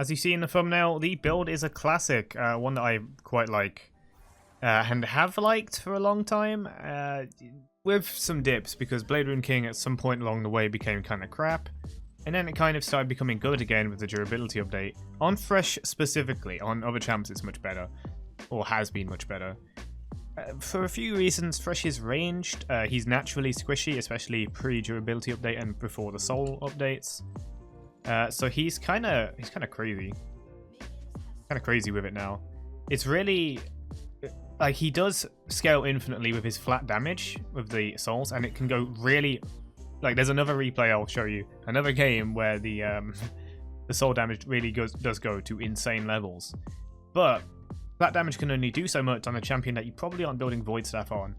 as you see in the thumbnail, the build is a classic, one that I quite like, and have liked for a long time, with some dips, because Blade Rune King at some point along the way became kind of crap, and then it kind of started becoming good again with the durability update. On Thresh specifically, on other champs it's much better, or has been much better. For a few reasons, Thresh is ranged, he's naturally squishy, especially pre-durability update and before the soul updates. So he's kind of crazy. Kind of crazy with it now. It's really, like, he does scale infinitely with his flat damage with the souls, and it can go really, like, there's another replay I'll show you, another game where the soul damage really does go to insane levels. But that damage can only do so much on a champion that you probably aren't building Void Staff on.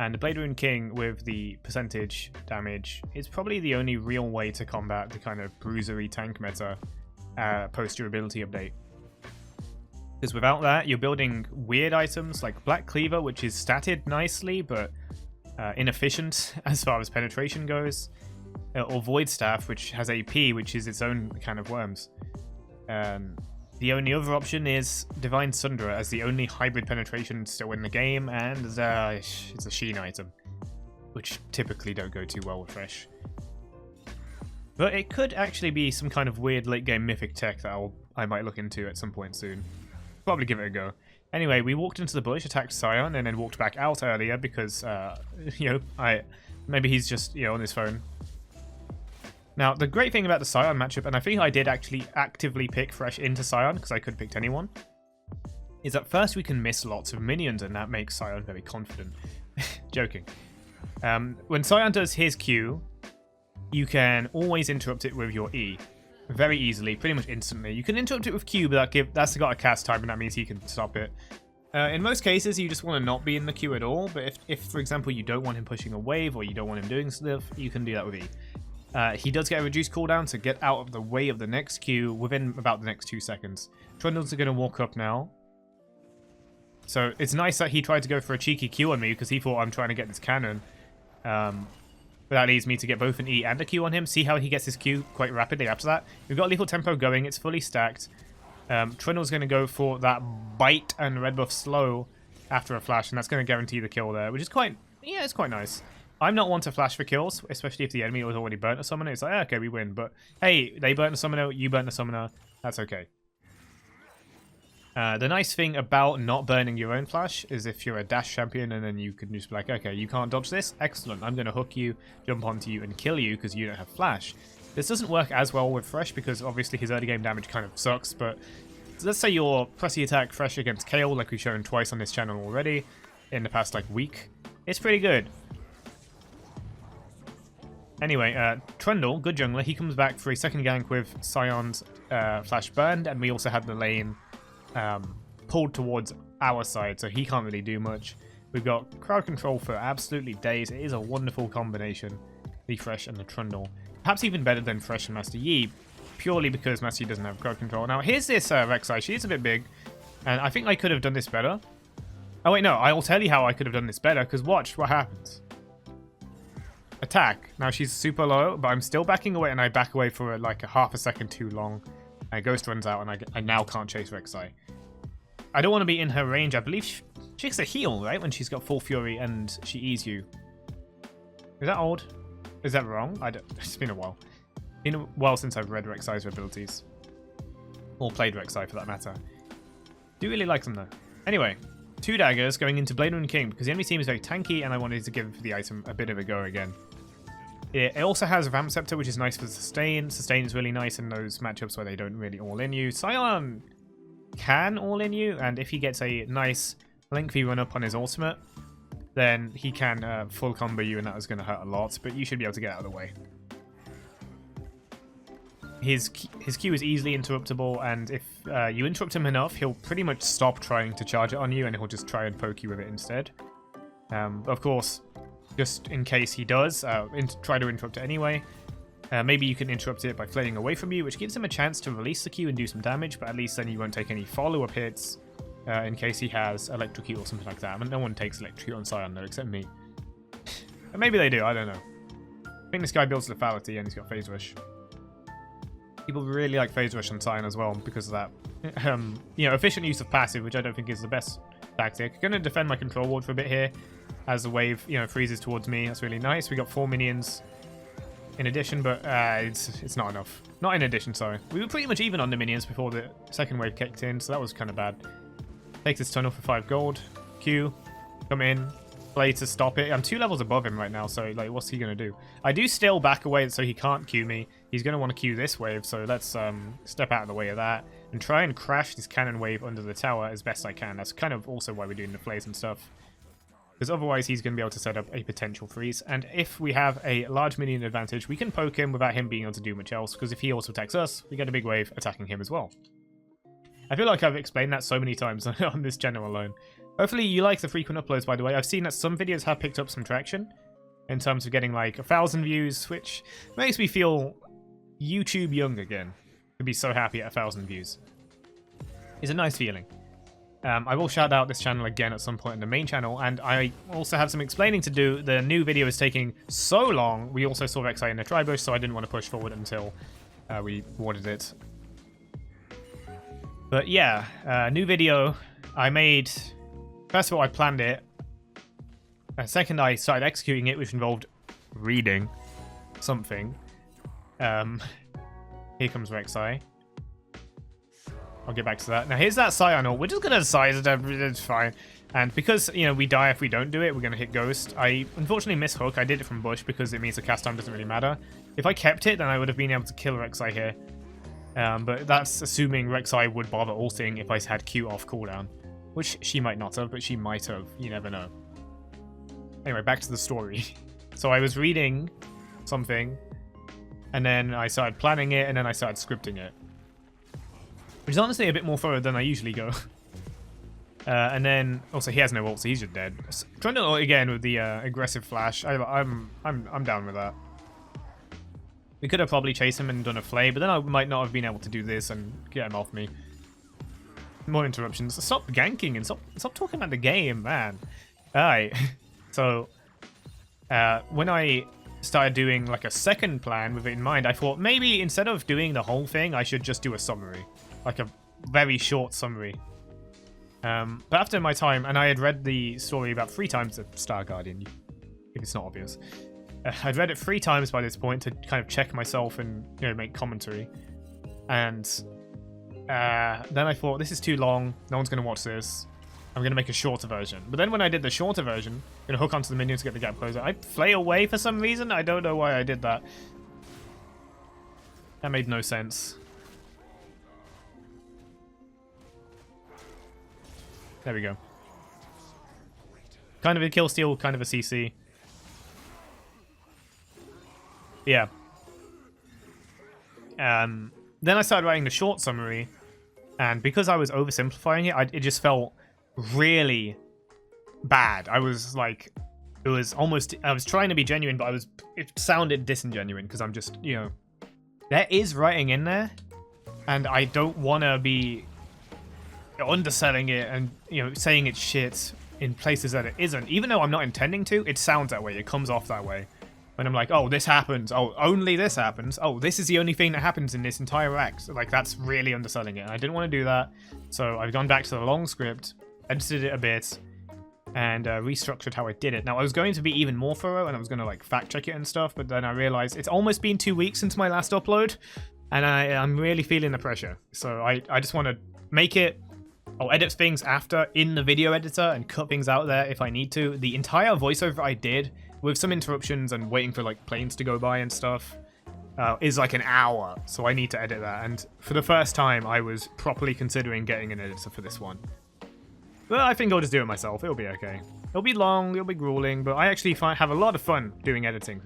And the Blade Rune King with the percentage damage is probably the only real way to combat the kind of bruisery tank meta post-durability update. Because without that, you're building weird items like Black Cleaver, which is statted nicely, but inefficient as far as penetration goes. Or Void Staff, which has AP, which is its own kind of worms. The only other option is Divine Sundra as the only hybrid penetration still in the game, and it's a Sheen item, which typically don't go too well with Thresh. But it could actually be some kind of weird late game mythic tech that I might look into at some point soon. Probably give it a go. Anyway, we walked into the bush, attacked Sion, and then walked back out earlier because, maybe he's just, on his phone. Now, the great thing about the Sion matchup, and I think I did actually actively pick Thresh into Sion because I could have picked anyone, is that first we can miss lots of minions, and that makes Sion very confident. Joking. When Sion does his Q, you can always interrupt it with your E. Very easily, pretty much instantly. You can interrupt it with Q, but that's got a cast time, and that means he can stop it. In most cases, you just want to not be in the queue at all, but if, for example, you don't want him pushing a wave, or you don't want him doing stuff, you can do that with E. He does get a reduced cooldown to get out of the way of the next queue within about the next 2 seconds. Trundles are going to walk up now. So it's nice that he tried to go for a cheeky Q on me because he thought I'm trying to get this cannon. But that leads me to get both an E and a Q on him. See how he gets his Q quite rapidly after that? We've got lethal tempo going. It's fully stacked. Trundle's going to go for that bite and red buff slow after a flash, and that's going to guarantee the kill there, which is quite, it's quite nice. I'm not one to flash for kills, especially if the enemy was already burnt a summoner. It's like, okay, we win. But hey, they burnt a summoner, you burnt a summoner. That's okay. The nice thing about not burning your own flash is if you're a dash champion and then you can just be like, okay, you can't dodge this? Excellent. I'm going to hook you, jump onto you, and kill you because you don't have flash. This doesn't work as well with Thresh because obviously his early game damage kind of sucks. But let's say you're pressy attack Thresh against Kayle, like we've shown twice on this channel already in the past week. It's pretty good. Anyway, Trundle, good jungler, he comes back for a second gank with Sion's flash burned, and we also had the lane pulled towards our side, so he can't really do much. We've got crowd control for absolutely days. It is a wonderful combination, the Thresh and the Trundle. Perhaps even better than Thresh and Master Yi, purely because Master Yi doesn't have crowd control. Now, here's this Rek'Sai. She is a bit big, and I think I could have done this better. Oh wait, no, I'll tell you how I could have done this better, because watch what happens. Attack. Now she's super low, but I'm still backing away, and I back away for like a half a second too long. And Ghost runs out, and I now can't chase Rek'Sai. I don't want to be in her range. I believe she gets a heal, right? When she's got full fury and she E's you. Is that old? Is that wrong? It's been a while. Been a while since I've read Rek'Sai's abilities. Or played Rek'Sai for that matter. Do really like them though. Anyway, 2 daggers going into Blade Rune King because the enemy team is very tanky, and I wanted to give the item a bit of a go again. It also has a Vamp Scepter, which is nice for sustain. Sustain is really nice in those matchups where they don't really all-in you. Sion can all-in you, and if he gets a nice lengthy run-up on his ultimate, then he can full combo you, and that is going to hurt a lot, but you should be able to get out of the way. His Q is easily interruptible, and if you interrupt him enough, he'll pretty much stop trying to charge it on you, and he'll just try and poke you with it instead. Of course, just in case he does, try to interrupt it anyway. Maybe you can interrupt it by flailing away from you, which gives him a chance to release the Q and do some damage, but at least then you won't take any follow-up hits in case he has Electrocute or something like that. I mean, no one takes Electrocute on Sion though, except me. But maybe they do, I don't know. I think this guy builds lethality and he's got Phase Rush. People really like phase rush on Sion as well because of that. You know, efficient use of passive, which I don't think is the best tactic. Going to defend my control ward for a bit here as the wave, you know, freezes towards me. That's really nice. We got 4 minions in addition, but it's not enough. Not in addition, sorry. We were pretty much even on the minions before the second wave kicked in, so that was kind of bad. Take this tunnel for 5 gold. Q, come in, play to stop it. I'm 2 levels above him right now, so like, what's he gonna do? I do still back away so he can't Q me. He's gonna want to Q this wave, so let's step out of the way of that and try and crash this cannon wave under the tower as best I can. That's kind of also why we're doing the flays and stuff, because otherwise he's going to be able to set up a potential freeze. And if we have a large minion advantage, we can poke him without him being able to do much else, because if he also attacks us, we get a big wave attacking him as well. I feel like I've explained that so many times on this channel alone. Hopefully you like the frequent uploads, by the way. I've seen that some videos have picked up some traction in terms of getting like 1,000 views, which makes me feel YouTube young again. To be so happy at 1,000 views. It's a nice feeling. I will shout out this channel again at some point in the main channel, and I also have some explaining to do. The new video is taking so long. We also saw Rek'Sai in the tri-bush, so I didn't want to push forward until we warded it. But yeah, new video I made. First of all, I planned it. Second, I started executing it, which involved reading something. Here comes Rek'Sai. I'll get back to that. Now, here's that Sion ult. We're just going to size it up. It's fine. And because, you know, we die if we don't do it, we're going to hit Ghost. I unfortunately missed Hook. I did it from Bush because it means the cast time doesn't really matter. If I kept it, then I would have been able to kill Rek'Sai here. But that's assuming Rek'Sai would bother ulting if I had Q off cooldown. Which she might not have, but she might have. You never know. Anyway, back to the story. So I was reading something, and then I started planning it, and then I started scripting it. Which is honestly a bit more thorough than I usually go. And then also he has no ult, so he's just dead. So, trying to ult again with the aggressive flash. I'm down with that. We could have probably chased him and done a flay, but then I might not have been able to do this and get him off me. More interruptions. Stop ganking and stop talking about the game, man. Alright. So when I started doing like a second plan with it in mind, I thought maybe instead of doing the whole thing, I should just do a summary. Like a very short summary. But after my time, and I had read the story about 3 times at Star Guardian, if it's not obvious. I'd read it 3 times by this point to kind of check myself and, you know, make commentary. And then I thought, this is too long, no one's going to watch this. I'm going to make a shorter version. But then when I did the shorter version, I'm going to hook onto the minions to get the gap closer. I flay away for some reason. I don't know why I did that. That made no sense. There we go. Kind of a kill steal, kind of a CC. Yeah. Then I started writing the short summary, and because I was oversimplifying it, it just felt really bad. I was like, it was almost, I was trying to be genuine, but it sounded disingenuine because I'm just, you know, there is writing in there, and I don't want to be underselling it and, you know, saying it's shit in places that it isn't. Even though I'm not intending to, it sounds that way. It comes off that way. When I'm like, oh, this happens. Oh, only this happens. Oh, this is the only thing that happens in this entire act. So, like, that's really underselling it. And I didn't want to do that. So I've gone back to the long script, edited it a bit, and restructured how I did it. Now, I was going to be even more thorough, and I was going to, like, fact check it and stuff, but then I realized it's almost been 2 weeks since my last upload, and I'm really feeling the pressure. So I just want to make it. I'll edit things after in the video editor and cut things out there if I need to. The entire voiceover I did, with some interruptions and waiting for like planes to go by and stuff, is like an hour. So I need to edit that. And for the first time, I was properly considering getting an editor for this one. But I think I'll just do it myself. It'll be okay. It'll be long, it'll be grueling, but I actually have a lot of fun doing editing.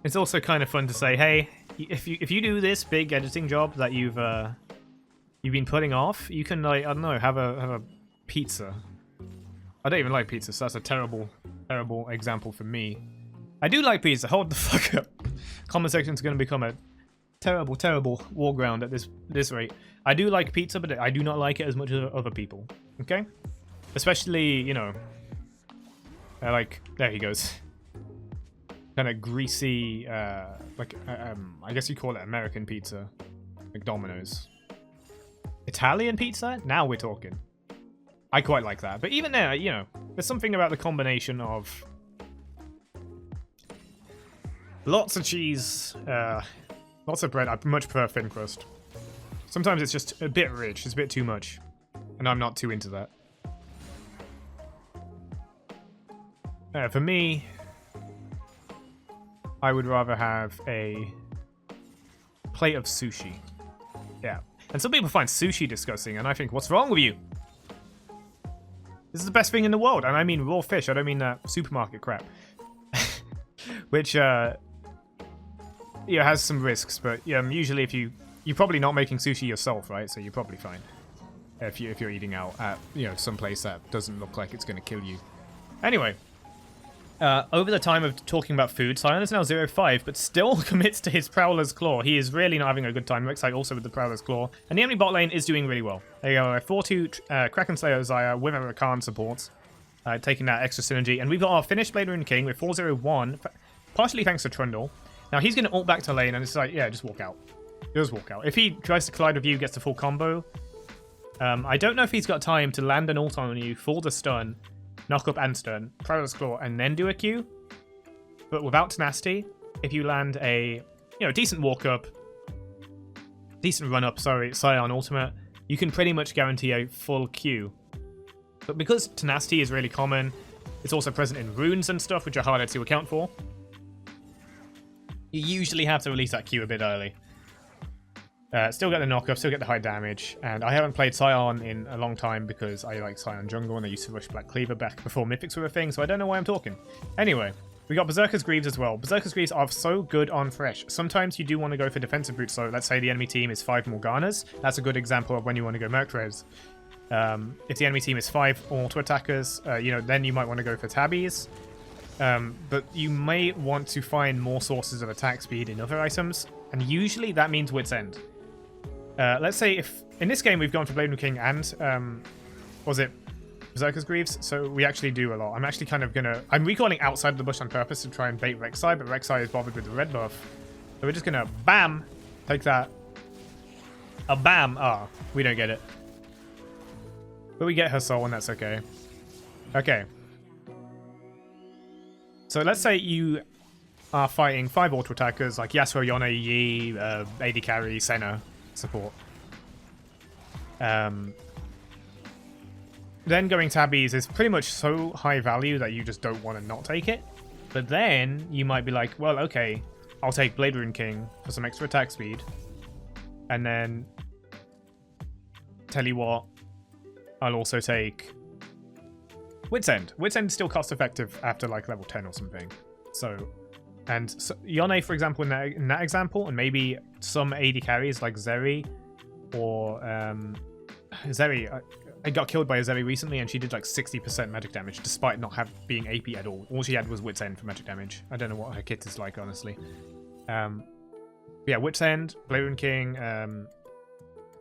It's also kind of fun to say, hey, if you do this big editing job that you've been putting off, you can, like, I don't know, have a pizza. I don't even like pizza, so that's a terrible example for me. I do like pizza. Hold the fuck up. Comment section's going to become a terrible war ground at this rate. I do like pizza, but I do not like it as much as other people. Okay? Especially, you know, like, there he goes. kind of greasy, like I guess you call it American pizza, like Domino's. Italian pizza? Now we're talking. I quite like that, but even there, you know, there's something about the combination of lots of cheese, lots of bread. I much prefer thin crust. Sometimes it's just a bit rich, it's a bit too much, and I'm not too into that. For me, I would rather have a plate of sushi. Yeah. And some people find sushi disgusting, and I think, what's wrong with you? This is the best thing in the world, and I mean raw fish. I don't mean that supermarket crap. Which, yeah, has some risks, but usually if you're probably not making sushi yourself, right? So you're probably fine if you're eating out at, you know, some place that doesn't look like it's going to kill you. Anyway. Over the time of talking about food, Sion is now 0-5, but still commits to his Prowler's Claw. He is really not having a good time. Rek'Sai also with the Prowler's Claw. And the enemy bot lane is doing really well. There you go, a 4-2 Kraken Slayer Xayah with a Rakan support, taking that extra synergy. And we've got our finished Blade Rune King with 4-0-1, partially thanks to Trundle. Now he's going to ult back to lane, and it's like, yeah, just walk out. Just walk out. If he tries to collide with you, gets the full combo. I don't know if he's got time to land an ult on you, fall the stun, knock up and stun, Prowler's Claw, and then do a Q. But without tenacity, if you land a, you know, decent walk up, decent run up, sorry, Sion ultimate, you can pretty much guarantee a full Q. But because tenacity is really common, it's also present in runes and stuff, which are harder to account for. You usually have to release that Q a bit early. Still get the knock-up, still get the high damage, and I haven't played Sion in a long time because I like Sion jungle and I used to rush Black Cleaver back before Mythics were a thing, so I don't know why I'm talking. Anyway, we got Berserker's Greaves as well. Berserker's Greaves are so good on Thresh. Sometimes you do want to go for defensive routes, so let's say the enemy team is 5 Morganas. That's a good example of when you want to go Mercrez. If the enemy team is 5 auto attackers, you know, then you might want to go for Tabbies. But you may want to find more sources of attack speed in other items, and usually that means Wit's End. Let's say if, in this game, we've gone for Blade Rune King and, was it Berserker's Greaves? So we actually do a lot. I'm actually kind of gonna, I'm recalling outside of the bush on purpose to try and bait Rek'Sai, but Rek'Sai is bothered with the red buff. So we're just gonna, bam, take that. A bam, we don't get it. But we get her soul and that's okay. Okay. So let's say you are fighting 5 auto attackers like Yasuo, Yone, Yi, AD carry, Senna support. Then going Tabbies is pretty much so high value that you just don't want to not take it. But then you might be like, well, okay, I'll take Blade Rune King for some extra attack speed. And then, tell you what, I'll also take Wit's End. Wit's End is still cost effective after like level 10 or something. So, and so, Yone, for example, in that example, and maybe some AD carries like Zeri or Zeri. I got killed by a Zeri recently, and she did like 60% magic damage despite not being AP at all. All she had was Wit's End for magic damage. I don't know what her kit is like, honestly. Yeah, Wit's End, Blade Rune King,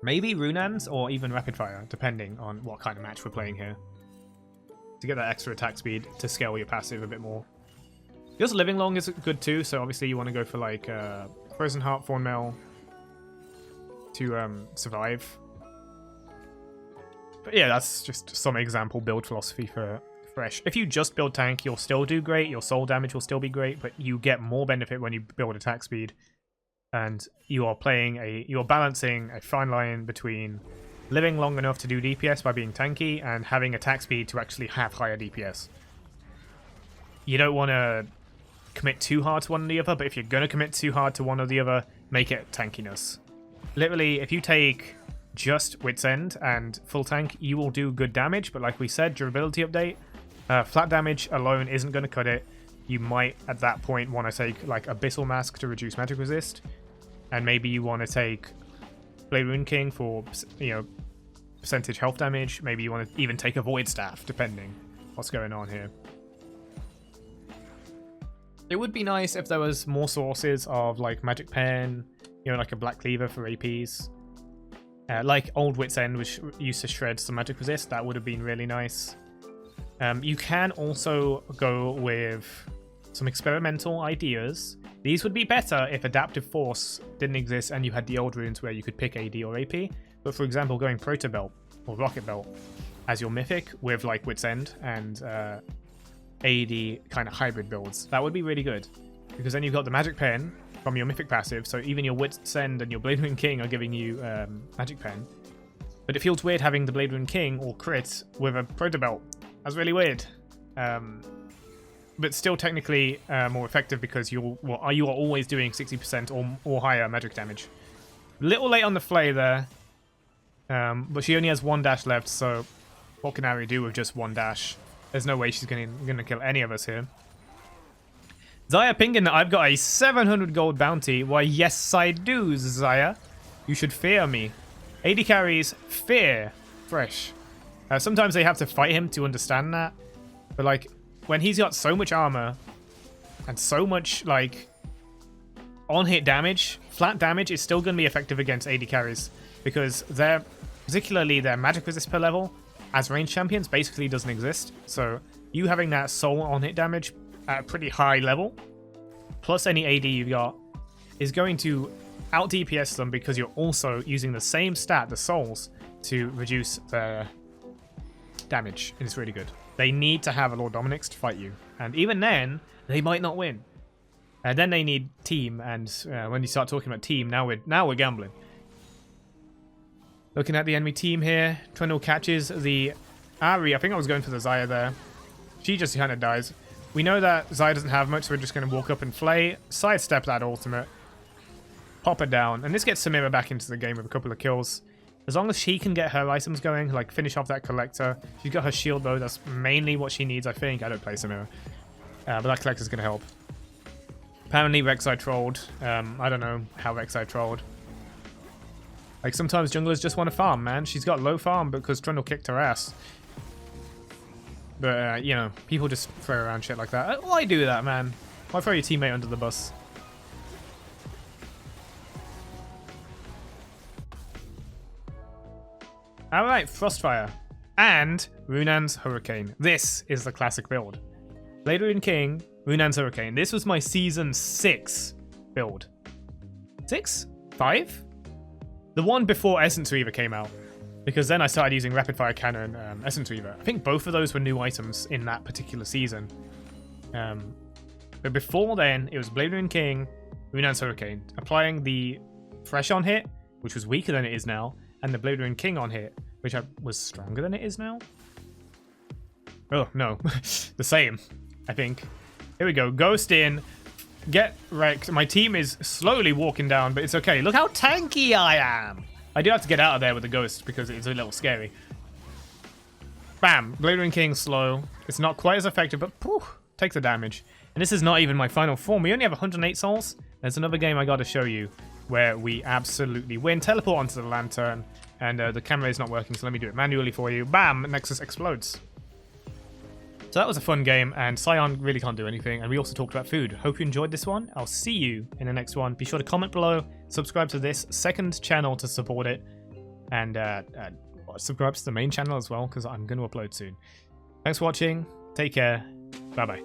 maybe Runans or even Rapid Fire, depending on what kind of match we're playing here. To get that extra attack speed to scale your passive a bit more. Just Living Long is good too, so obviously you want to go for like Frozen Heart, Thorn Mail to survive. But yeah, that's just some example build philosophy for Thresh. If you just build tank, you'll still do great, your soul damage will still be great, but you get more benefit when you build attack speed. And you're balancing a fine line between living long enough to do DPS by being tanky and having attack speed to actually have higher DPS. You don't want to commit too hard to one or the other, but if you're going to commit too hard to one or the other, make it tankiness. Literally, if you take just Wit's End and full tank, you will do good damage, but like we said, durability update, flat damage alone isn't going to cut it. You might, at that point, want to take like Abyssal Mask to reduce magic resist, and maybe you want to take Blade Rune King for, you know, percentage health damage. Maybe you want to even take a Void Staff, depending what's going on here. It would be nice if there was more sources of like Magic Pen, you know, like a Black Cleaver for APs. Like old Wit's End, which used to shred some magic resist. That would have been really nice. You can also go with some experimental ideas. These would be better if Adaptive Force didn't exist and you had the old runes where you could pick AD or AP. But for example, going Proto Belt or Rocket Belt as your Mythic with like Wit's End and AD kind of hybrid builds, that would be really good. Because then you've got the Magic Pen from your Mythic passive, so even your Wit's End and your Blade Rune King are giving you Magic Pen. But it feels weird having the Blade Rune King or crit with a Proto Belt. That's really weird. But still technically more effective because you are always doing 60% or higher magic damage. Little late on the flay there. But she only has 1 dash left, so what can Ari do with just 1 dash? There's no way she's gonna kill any of us here. Zaya pinging that I've got a 700 gold bounty. Why, yes I do, Zaya. You should fear me. AD carries fear Thresh. Sometimes they have to fight him to understand that. But like, when he's got so much armor and so much like on-hit damage, flat damage is still going to be effective against AD carries because particularly their magic resist per level as range champions basically doesn't exist. So you having that soul on-hit damage at a pretty high level, plus any AD you've got, is going to out DPS them because you're also using the same stat, the souls, to reduce their damage. And it's really good. They need to have a Lord Dominix to fight you. And even then, they might not win. And then they need team, and when you start talking about team, now we're gambling. Looking at the enemy team here, Trundle catches the Ari. I think I was going for the Zaya there. She just kind of dies. We know that Zaya doesn't have much, so we're just going to walk up and flay, sidestep that ultimate, pop her down, and this gets Samira back into the game with a couple of kills. As long as she can get her items going, like finish off that collector. She's got her shield though, that's mainly what she needs, I think. I don't play Samira. But that collector's going to help. Apparently Rek'Sai trolled. I don't know how Rek'Sai trolled. Like sometimes junglers just want to farm, man. She's got low farm because Trundle kicked her ass. But, you know, people just throw around shit like that. Why do that, man? Why throw your teammate under the bus? Alright, Frostfire. And Runan's Hurricane. This is the classic build. Blade Rune King, Runan's Hurricane. This was my Season 6 build. 6? 5? The one before Essence Reaver came out. Because then I started using Rapid Firecannon and Essence Reaver. I think both of those were new items in that particular season. But before then, it was Blade Rune King, Runan's Hurricane. Applying the Thresh on hit, which was weaker than it is now, and the Blade Rune King on hit, which was stronger than it is now? Oh, no. The same, I think. Here we go. Ghost in. Get wrecked. My team is slowly walking down, but it's okay. Look how tanky I am. I do have to get out of there with the Ghost because it's a little scary. Bam. Blade Rune King slow. It's not quite as effective, but takes the damage. And this is not even my final form. We only have 108 souls. There's another game I got to show you where we absolutely win. Teleport onto the lantern. And the camera is not working, so let me do it manually for you. Bam! Nexus explodes. So that was a fun game, and Sion really can't do anything. And we also talked about food. Hope you enjoyed this one. I'll see you in the next one. Be sure to comment below, subscribe to this second channel to support it, and subscribe to the main channel as well, because I'm going to upload soon. Thanks for watching. Take care. Bye-bye.